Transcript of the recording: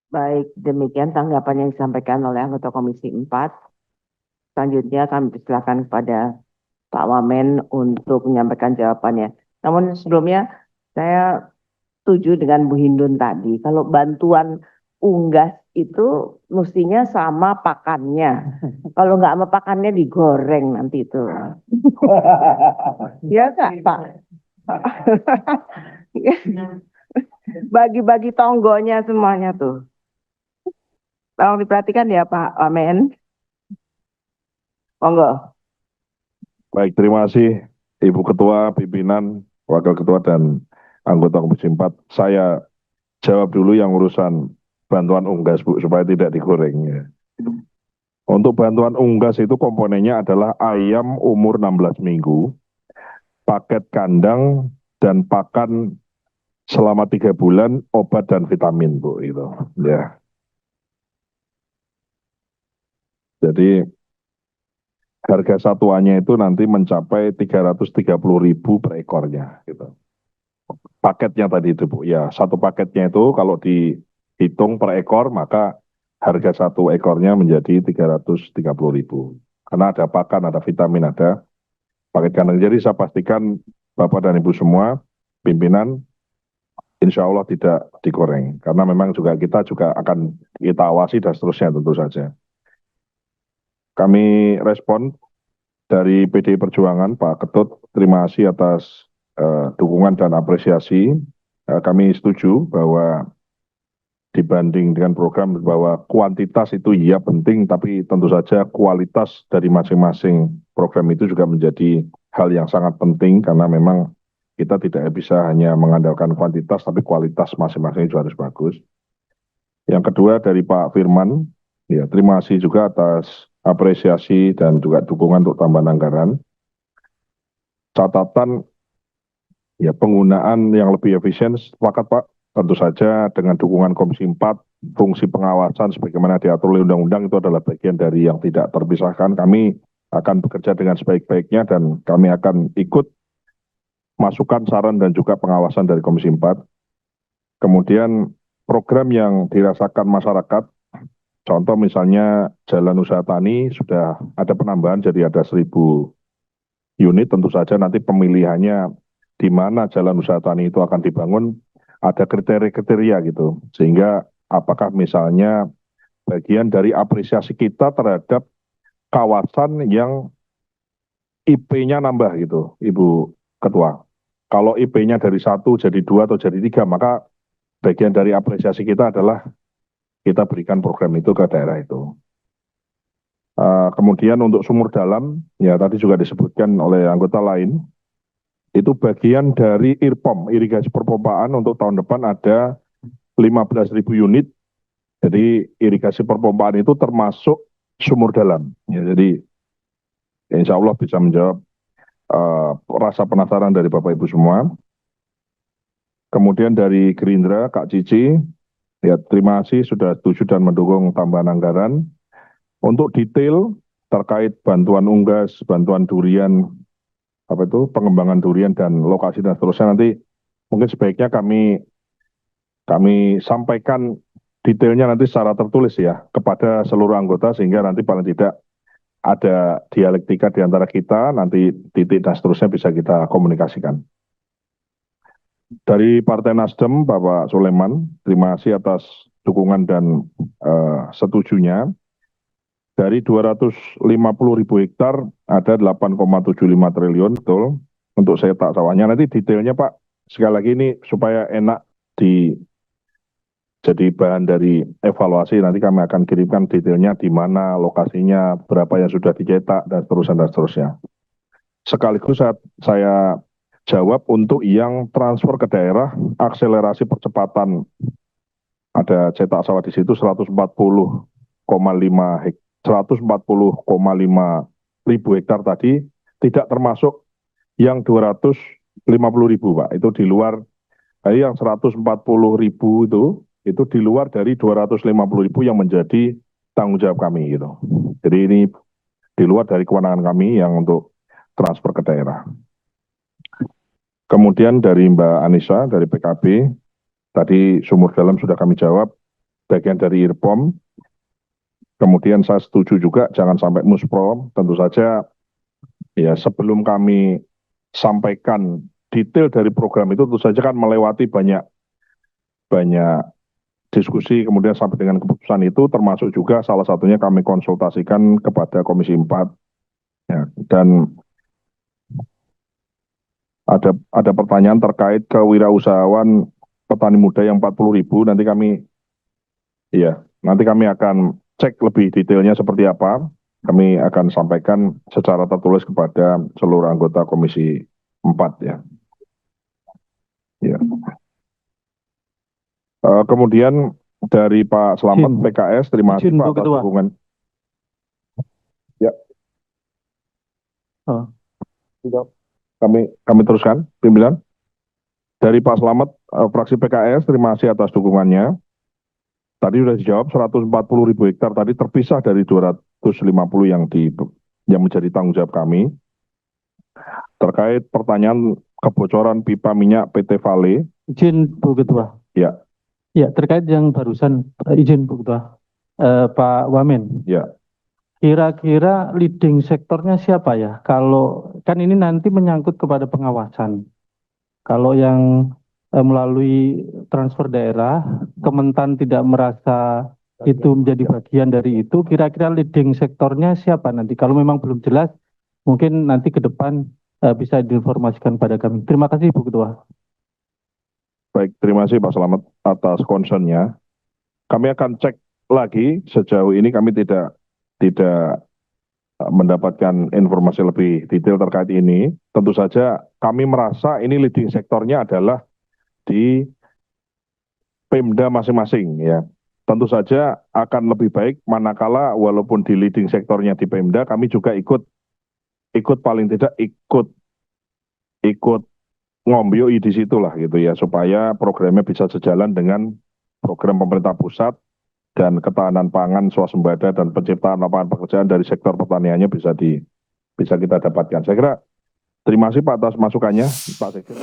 Baik, demikian tanggapan yang disampaikan oleh anggota Komisi 4. Selanjutnya kami persilakan kepada Pak Wamen untuk menyampaikan jawabannya. Namun sebelumnya saya setuju dengan Bu Hindun tadi. Kalau bantuan unggas itu mestinya sama pakannya. Kalau nggak sama pakannya digoreng nanti itu. Ya nggak, Pak? Bagi-bagi tonggonya semuanya tuh. Tolong diperhatikan ya Pak Wamen. Monggo. Baik, terima kasih Ibu Ketua, pimpinan, Wakil Ketua, dan anggota Komisi 4. Saya jawab dulu yang urusan bantuan unggas, Bu, supaya tidak digoreng. Ya. Untuk bantuan unggas itu komponennya adalah ayam umur 16 minggu, paket kandang, dan pakan selama 3 bulan, obat dan vitamin, Bu. Itu. Ya. Jadi harga satuannya itu nanti mencapai 330.000 per ekornya. Gitu. Paketnya tadi itu Bu, ya satu paketnya itu kalau dihitung per ekor maka harga satu ekornya menjadi 330.000. Karena ada pakan, ada vitamin, ada paket kandang. Jadi saya pastikan Bapak dan Ibu semua, pimpinan, insya Allah tidak digoreng. Karena memang kita juga akan kita awasi dan seterusnya tentu saja. Kami respon dari PDI Perjuangan, Pak Ketut, terima kasih atas dukungan dan apresiasi. Kami setuju bahwa dibanding dengan program bahwa kuantitas itu iya penting, tapi tentu saja kualitas dari masing-masing program itu juga menjadi hal yang sangat penting karena memang kita tidak bisa hanya mengandalkan kuantitas, tapi kualitas masing-masing juga harus bagus. Yang kedua dari Pak Firman, ya terima kasih juga atas apresiasi dan juga dukungan untuk tambahan anggaran. Catatan ya penggunaan yang lebih efisien, sepakat Pak, tentu saja dengan dukungan Komisi 4, fungsi pengawasan sebagaimana diatur oleh undang-undang itu adalah bagian dari yang tidak terpisahkan. Kami akan bekerja dengan sebaik-baiknya dan kami akan ikut masukan, saran, dan juga pengawasan dari Komisi 4. Kemudian program yang dirasakan masyarakat, contoh misalnya Jalan Usaha Tani sudah ada penambahan jadi ada 1.000 unit, tentu saja nanti pemilihannya di mana Jalan Usaha Tani itu akan dibangun, ada kriteria-kriteria gitu. Sehingga apakah misalnya bagian dari apresiasi kita terhadap kawasan yang IP-nya nambah gitu, Ibu Ketua. Kalau IP-nya dari 1 jadi 2 atau jadi 3, maka bagian dari apresiasi kita adalah kita berikan program itu ke daerah itu. Kemudian untuk sumur dalam, ya tadi juga disebutkan oleh anggota lain, itu bagian dari IRPOM, irigasi perpompaan untuk tahun depan ada 15.000 unit. Jadi irigasi perpompaan itu termasuk sumur dalam. Ya, jadi insya Allah bisa menjawab rasa penasaran dari Bapak Ibu semua. Kemudian dari Gerindra, Kak Cici, ya terima kasih sudah setuju dan mendukung tambahan anggaran. Untuk detail terkait bantuan unggas, bantuan durian, pengembangan durian dan lokasi dan seterusnya nanti mungkin sebaiknya kami sampaikan detailnya nanti secara tertulis ya kepada seluruh anggota sehingga nanti paling tidak ada dialektika di antara kita, nanti titik dan seterusnya bisa kita komunikasikan. Dari Partai Nasdem, Bapak Soleman, terima kasih atas dukungan dan setujunya. Dari 250.000 hektar ada 8,75 triliun, betul. Untuk setak sawahnya nanti detailnya Pak, sekali lagi ini supaya enak jadi bahan dari evaluasi, nanti kami akan kirimkan detailnya di mana lokasinya, berapa yang sudah dicetak, dan seterusnya, dan seterusnya. Sekaligus saya jawab untuk yang transfer ke daerah, akselerasi percepatan, ada cetak sawah di situ 140,5 ribu hektar tadi, tidak termasuk yang 250.000 Pak, itu di luar. Jadi yang 140.000 itu di luar dari 250.000 yang menjadi tanggung jawab kami gitu. Jadi ini di luar dari kewenangan kami yang untuk transfer ke daerah. Kemudian dari Mbak Anissa dari PKB, tadi sumur dalam sudah kami jawab. bagian dari IRPOM. Kemudian saya setuju juga jangan sampai muspro. Tentu saja ya sebelum kami sampaikan detail dari program itu tentu saja kan melewati banyak diskusi kemudian sampai dengan keputusan itu, termasuk juga salah satunya kami konsultasikan kepada Komisi 4 ya, dan ada pertanyaan terkait kewirausahaan petani muda yang 40.000. Nanti kami akan cek lebih detailnya seperti apa. Kami akan sampaikan secara tertulis kepada seluruh anggota Komisi 4 ya. Ya. Kemudian dari Pak Slamet PKS, terima kasih Pak atas dukungan. Ya. Kami teruskan, pimpinan. Dari Pak Slamet, fraksi PKS, terima kasih atas dukungannya. Tadi sudah dijawab 140.000 hektar tadi terpisah dari 250 yang menjadi tanggung jawab kami. Terkait pertanyaan kebocoran pipa minyak PT Vale. Izin Bu Ketua. Ya. Ya, terkait yang barusan, izin Bu Ketua. Pak Wamen. Ya. Kira-kira leading sektornya siapa ya? Kalau kan ini nanti menyangkut kepada pengawasan. Kalau yang melalui transfer daerah, Kementan tidak merasa itu menjadi bagian dari itu, kira-kira leading sektornya siapa nanti? Kalau memang belum jelas, mungkin nanti ke depan bisa diinformasikan pada kami. Terima kasih Bu Ketua. Baik, terima kasih Pak Slamet atas concern-nya. Kami akan cek lagi, sejauh ini kami tidak mendapatkan informasi lebih detail terkait ini. Tentu saja kami merasa ini leading sektornya adalah di Pemda masing-masing ya. Tentu saja akan lebih baik manakala walaupun di leading sektornya di Pemda, kami juga ikut paling tidak ikut ngombyoi di situlah gitu ya, supaya programnya bisa sejalan dengan program pemerintah pusat dan ketahanan pangan, swasembada dan penciptaan lapangan pekerjaan dari sektor pertaniannya bisa kita dapatkan. Saya kira terima kasih Pak atas masukannya, Pak Sekjen.